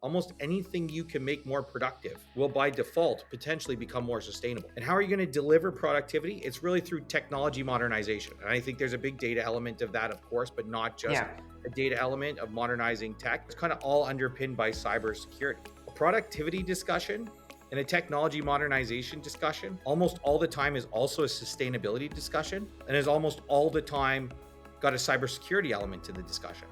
Almost anything you can make more productive will by default potentially become more sustainable. And how are you going to deliver productivity? It's really through technology modernization. And I think there's a big data element of that, of course, but not just a data element of modernizing tech. It's kind of all underpinned by cybersecurity. A productivity discussion and a technology modernization discussion almost all the time is also a sustainability discussion, and is almost all the time got a cybersecurity element to the discussion.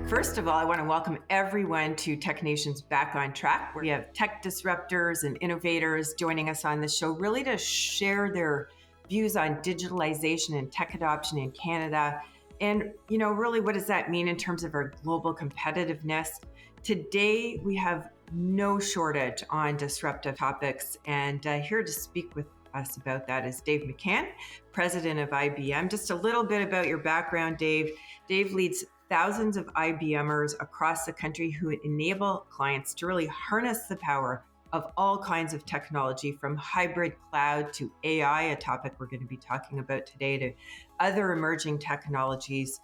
First of all, I want to welcome everyone to TechNation's Back on Track, where we have tech disruptors and innovators joining us on the show, really to share their views on digitalization and tech adoption in Canada. And, really, what does that mean in terms of our global competitiveness? Today, we have no shortage on disruptive topics. And here to speak with us about that is Dave McCann, president of IBM. Just a little bit about your background, Dave. Dave leads thousands of IBMers across the country who enable clients to really harness the power of all kinds of technology, from hybrid cloud to AI, a topic we're going to be talking about today, to other emerging technologies.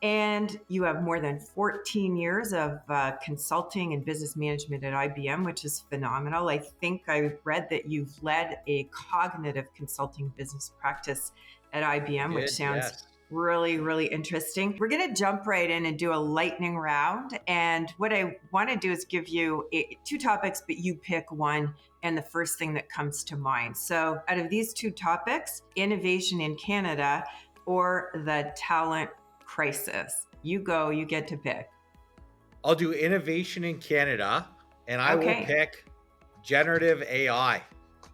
And you have more than 14 years of consulting and business management at IBM, which is phenomenal. I think I read that you've led a cognitive consulting business practice at IBM, which sounds really, really interesting. We're going to jump right in and do a lightning round. And what I want to do is give you two topics, but you pick one and the first thing that comes to mind. So out of these two topics, innovation in Canada or the talent crisis, you get to pick. I'll do innovation in Canada, and I will pick generative AI.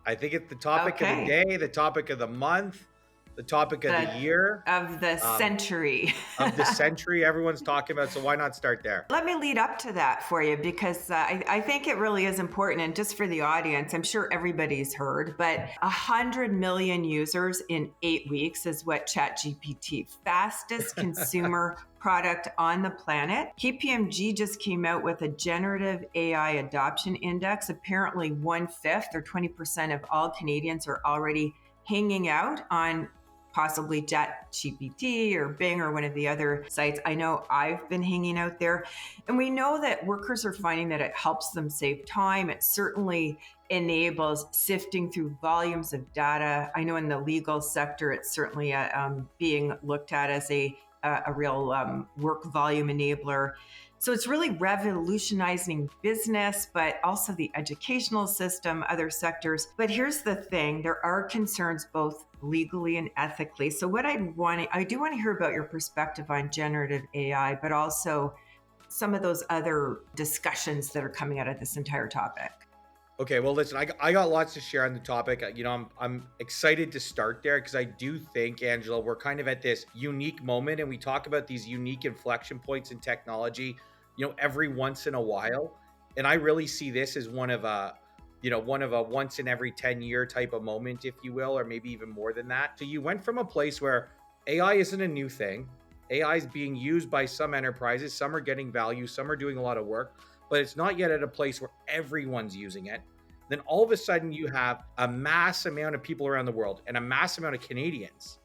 I think it's the topic of the day, the topic of the month, the topic of the year. Of the century. Of the century everyone's talking about, so why not start there? Let me lead up to that for you, because I think it really is important. And just for the audience, I'm sure everybody's heard, but 100 million users in 8 weeks is what ChatGPT, fastest consumer product on the planet. KPMG just came out with a generative AI adoption index. Apparently 1/5 or 20% of all Canadians are already hanging out on possibly ChatGPT or Bing or one of the other sites. I know I've been hanging out there. And we know that workers are finding that it helps them save time. It certainly enables sifting through volumes of data. I know in the legal sector, it's certainly being looked at as a real work volume enabler. So it's really revolutionizing business, but also the educational system, other sectors. But here's the thing, there are concerns both legally and ethically. So what I do want to hear about your perspective on generative AI, but also some of those other discussions that are coming out of this entire topic. Okay, well, listen, I got lots to share on the topic. I'm excited to start there because I do think, Angela, we're kind of at this unique moment, and we talk about these unique inflection points in technology, every once in a while. And I really see this as one of a once in every 10-year type of moment, if you will, or maybe even more than that. So you went from a place where AI isn't a new thing. AI is being used by some enterprises. Some are getting value. Some are doing a lot of work, but it's not yet at a place where everyone's using it. Then all of a sudden you have a mass amount of people around the world and a mass amount of Canadians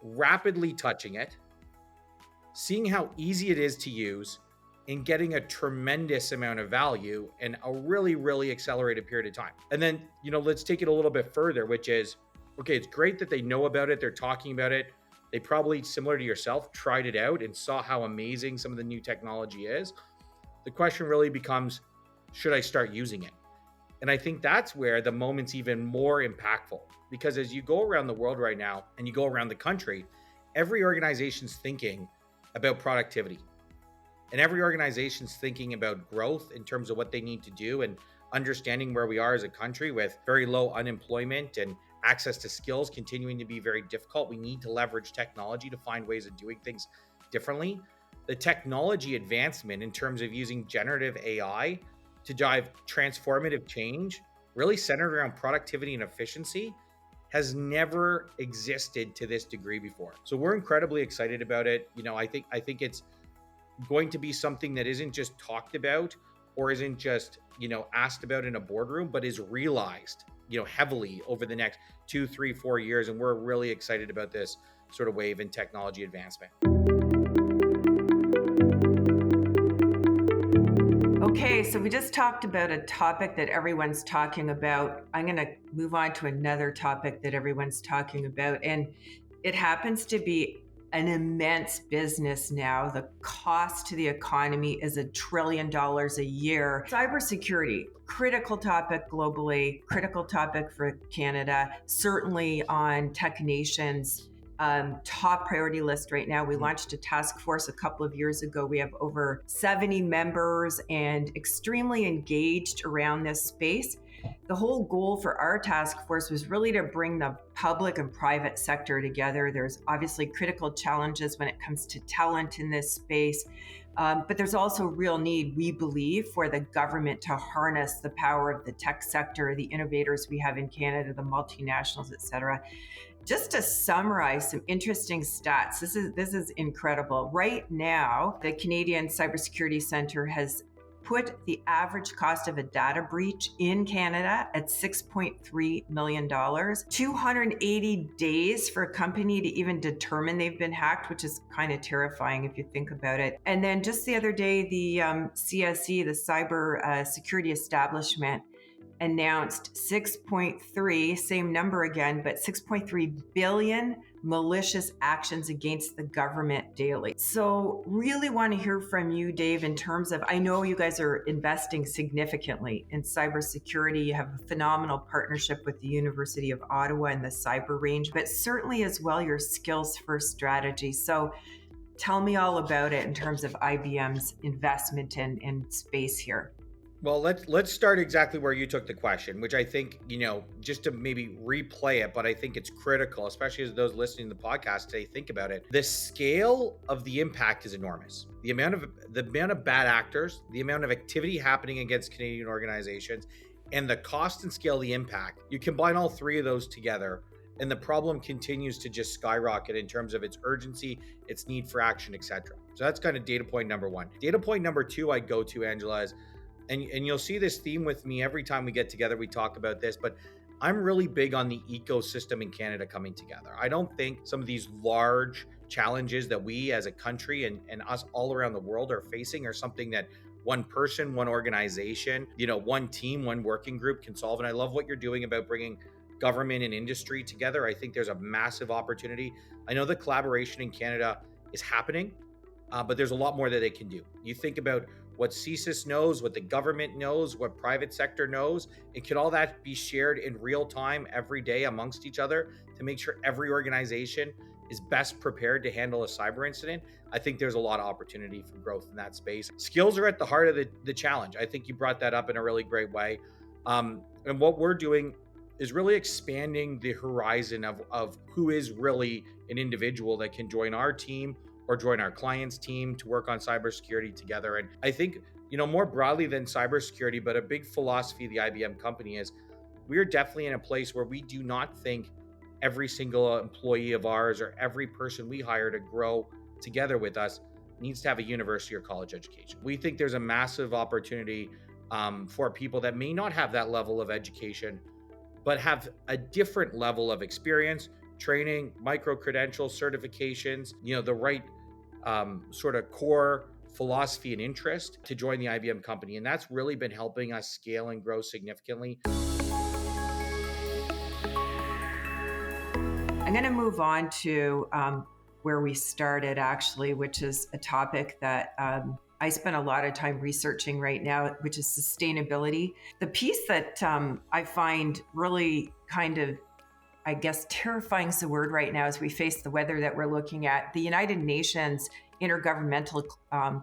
rapidly touching it, seeing how easy it is to use, and getting a tremendous amount of value in a really, really accelerated period of time. And then, let's take it a little bit further, which is, okay, it's great that they know about it. They're talking about it. They probably, similar to yourself, tried it out and saw how amazing some of the new technology is. The question really becomes, should I start using it? And I think that's where the moment's even more impactful, because as you go around the world right now and you go around the country, every organization's thinking about productivity. And every organization's thinking about growth in terms of what they need to do and understanding where we are as a country with very low unemployment and access to skills continuing to be very difficult. We need to leverage technology to find ways of doing things differently. The technology advancement in terms of using generative AI to drive transformative change, really centered around productivity and efficiency, has never existed to this degree before. So we're incredibly excited about it. I think it's going to be something that isn't just talked about or isn't just, asked about in a boardroom, but is realized, heavily over the next 2, 3, 4 years. And we're really excited about this sort of wave in technology advancement. Okay, so we just talked about a topic that everyone's talking about. I'm going to move on to another topic that everyone's talking about. And it happens to be an immense business now. The cost to the economy is $1 trillion a year. Cybersecurity, critical topic globally, critical topic for Canada, certainly on TECHNATION's top priority list right now. We launched a task force a couple of years ago. We have over 70 members and extremely engaged around this space. The whole goal for our task force was really to bring the public and private sector together. There's obviously critical challenges when it comes to talent in this space, but there's also real need, we believe, for the government to harness the power of the tech sector, the innovators we have in Canada, the multinationals, et cetera. Just to summarize some interesting stats, this is incredible. Right now, the Canadian Cybersecurity Centre has put the average cost of a data breach in Canada at $6.3 million, 280 days for a company to even determine they've been hacked, which is kind of terrifying if you think about it. And then just the other day, the CSE, the Cyber Security Establishment, announced 6.3, same number again, but 6.3 billion malicious actions against the government daily. So really want to hear from you, Dave, in terms of, I know you guys are investing significantly in cybersecurity. You have a phenomenal partnership with the University of Ottawa and the Cyber Range, but certainly as well your skills first strategy. So tell me all about it in terms of IBM's investment in space here. Well, let's start exactly where you took the question, which I think, just to maybe replay it, but I think it's critical, especially as those listening to the podcast today think about it. The scale of the impact is enormous. The amount of bad actors, the amount of activity happening against Canadian organizations, and the cost and scale of the impact. You combine all three of those together, and the problem continues to just skyrocket in terms of its urgency, its need for action, etc. So that's kind of data point number one. Data point number two I go to, Angela, is, and you'll see this theme with me every time we get together, we talk about this, but I'm really big on the ecosystem in Canada coming together. I don't think some of these large challenges that we as a country and us all around the world are facing are something that one person, one organization, one team, one working group can solve. And I love what you're doing about bringing government and industry together. I think there's a massive opportunity. I know the collaboration in Canada is happening, but there's a lot more that they can do. You think about what CSIS knows, what the government knows, what private sector knows, and can all that be shared in real time every day amongst each other to make sure every organization is best prepared to handle a cyber incident? I think there's a lot of opportunity for growth in that space. Skills are at the heart of the challenge. I think you brought that up in a really great way. And what we're doing is really expanding the horizon of who is really an individual that can join our team or join our client's team to work on cybersecurity together. And I think, more broadly than cybersecurity, but a big philosophy of the IBM company is we're definitely in a place where we do not think every single employee of ours or every person we hire to grow together with us needs to have a university or college education. We think there's a massive opportunity for people that may not have that level of education, but have a different level of experience, training, micro-credentials, certifications, the right sort of core philosophy and interest to join the IBM company. And that's really been helping us scale and grow significantly. I'm going to move on to where we started, actually, which is a topic that I spend a lot of time researching right now, which is sustainability. The piece that I find really kind of, I guess, terrifying is the word right now as we face the weather that we're looking at. The United Nations Intergovernmental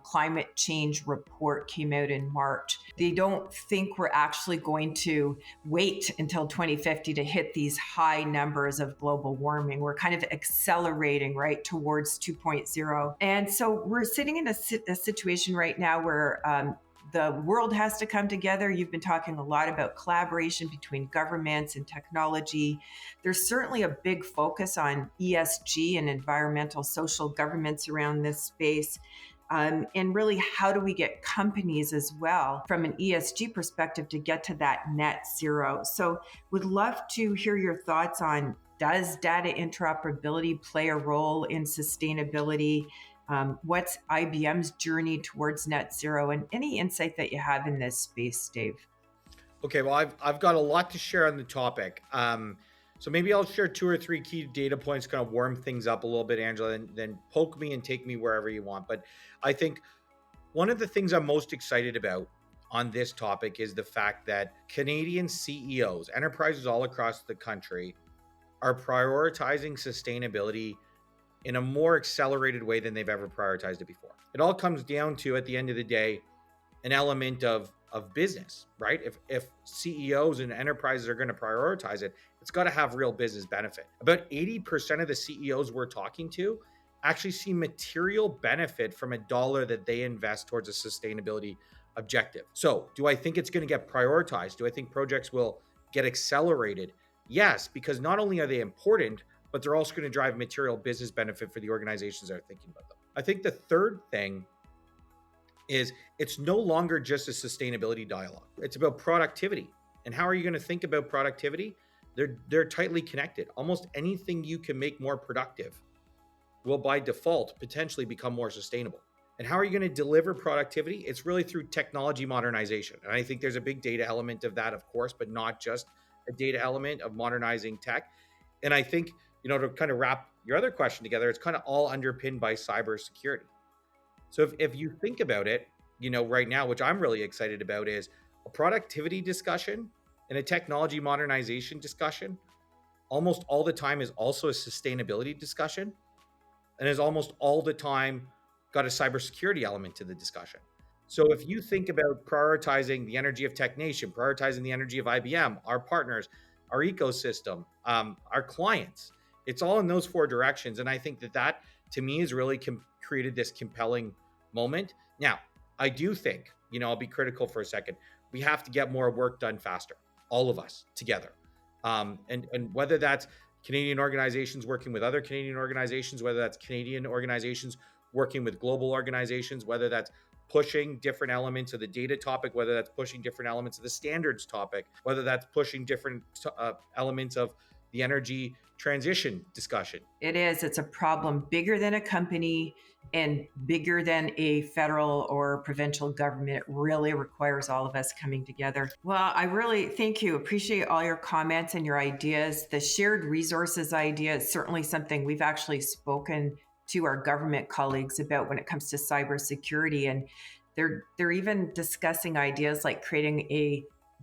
Climate Change Report came out in March. They don't think we're actually going to wait until 2050 to hit these high numbers of global warming. We're kind of accelerating right towards 2.0. And so we're sitting in a situation right now where the world has to come together. You've been talking a lot about collaboration between governments and technology. There's certainly a big focus on ESG and environmental social governments around this space. And really, how do we get companies as well from an ESG perspective to get to that net zero? So would love to hear your thoughts on, does data interoperability play a role in sustainability? What's IBM's journey towards net zero, and any insight that you have in this space, Dave? Okay, well, I've got a lot to share on the topic. So maybe I'll share 2 or 3 key data points, kind of warm things up a little bit, Angela, and then poke me and take me wherever you want. But I think one of the things I'm most excited about on this topic is the fact that Canadian CEOs, enterprises all across the country, are prioritizing sustainability in a more accelerated way than they've ever prioritized it before. It all comes down to, at the end of the day, an element of business, right? If CEOs and enterprises are going to prioritize it, it's got to have real business benefit. About 80% of the CEOs we're talking to actually see material benefit from a dollar that they invest towards a sustainability objective. So do I think it's going to get prioritized? Do I think projects will get accelerated? Yes, because not only are they important, but they're also going to drive material business benefit for the organizations that are thinking about them. I think the third thing is it's no longer just a sustainability dialogue. It's about productivity. And how are you going to think about productivity? They're tightly connected. Almost anything you can make more productive will by default potentially become more sustainable. And how are you going to deliver productivity? It's really through technology modernization. And I think there's a big data element of that, of course, but not just a data element of modernizing tech. And I think, to kind of wrap your other question together, it's kind of all underpinned by cybersecurity. So if you think about it, right now, which I'm really excited about, is a productivity discussion and a technology modernization discussion almost all the time is also a sustainability discussion, and is almost all the time got a cybersecurity element to the discussion. So if you think about prioritizing the energy of TECHNATION, prioritizing the energy of IBM, our partners, our ecosystem, our clients, it's all in those 4 directions. And I think that to me has really created this compelling moment. Now, I do think, I'll be critical for a second. We have to get more work done faster, all of us together. And whether that's Canadian organizations working with other Canadian organizations, whether that's Canadian organizations working with global organizations, whether that's pushing different elements of the data topic, whether that's pushing different elements of the standards topic, whether that's pushing different elements of the energy transition discussion. It's a problem bigger than a company and bigger than a federal or provincial government. It really requires all of us coming together. Well, I really thank you. Appreciate all your comments and your ideas. The shared resources idea is certainly something we've actually spoken to our government colleagues about when it comes to cybersecurity. And they're even discussing ideas like creating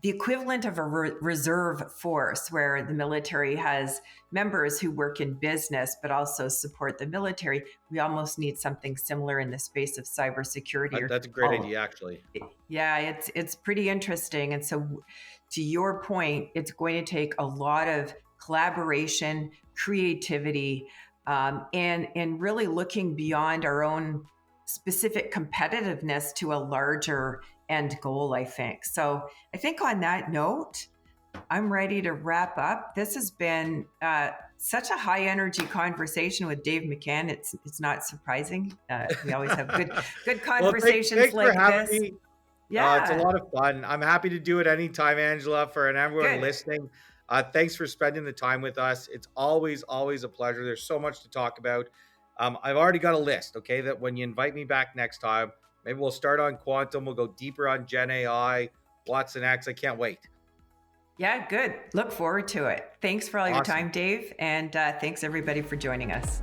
the equivalent of a reserve force, where the military has members who work in business but also support the military. We almost need something similar in the space of cybersecurity. That's a great idea, actually. Yeah, it's pretty interesting. And so, to your point, it's going to take a lot of collaboration, creativity, and really looking beyond our own specific competitiveness to a larger end goal, I think. So I think on that note, I'm ready to wrap up. This has been such a high energy conversation with Dave McCann. It's not surprising. We always have good conversations thanks like for having this. Me. Yeah, it's a lot of fun. I'm happy to do it anytime, Angela, for everyone listening. Thanks for spending the time with us. It's always a pleasure. There's so much to talk about. I've already got a list, okay, that when you invite me back next time, maybe we'll start on quantum. We'll go deeper on Gen AI, Watson X. I can't wait. Yeah, good. Look forward to it. Thanks for all your time, Dave. And thanks everybody for joining us.